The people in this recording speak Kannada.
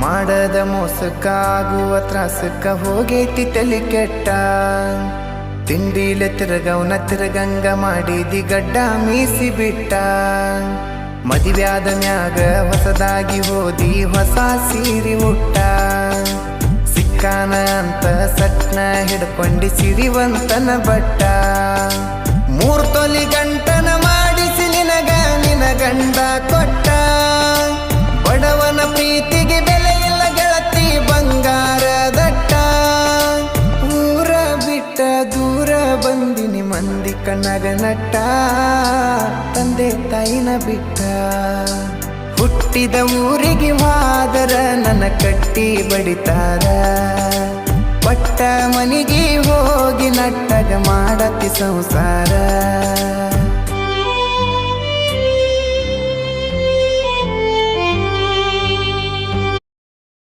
ಮಾಡದ ಮೋಸಕ್ಕಾಗುವ ತ್ರಾಸಕ್ಕ ಹೋಗೈತಿ ತಲೆ ಕೆಟ್ಟ ತಿಂಡಿಲೆ ತಿರುಗವನ ತಿರುಗಂಗ ಮಾಡಿದಿ ಗಡ್ಡ ಮೀಸಿ ಬಿಟ್ಟ ಮದುವ್ಯಾದ ಮ್ಯಾಗ ಹೊಸದಾಗಿ ಹೋದಿ ಹೊಸ ಸೀರಿ ಉಟ್ಟ ಸಿಕ್ಕಾನ ಅಂತ ಸಟ್ನ ಹಿಡ್ಕೊಂಡಿ ಸಿರಿವಂತನ ಬಟ್ಟ 3 ತೊಲಿ ಗಂಟನ ಮಾಡಿಸಿ ನಿನಗ ನಿನ ಗಂಡ ಕೊಟ್ಟ ಬಡವನ ಪ್ರೀತಿಗೆ ಬೆಲೆ ಇಲ್ಲ ಗೆಳತಿ ಬಂಗಾರದಟ್ಟ ಊರ ಬಿಟ್ಟ ದೂರ ಬಂದಿನಿ ಮಂದಿ ಕಣ್ಣಾಗ ನಟ್ಟ ತಂದೆ ತಾಯಿನ ಬಿಟ್ಟ ಹುಟ್ಟಿದ ಊರಿಗೆ ಹೋದರ ನನ್ನ ಕಟ್ಟಿ ಬಡಿತಾರ ಪಟ್ಟ ಮನಿಗೆ ಹೋಗಿ ನಟ್ಟಗ ಮಾಡತಿ ಸಂಸಾರ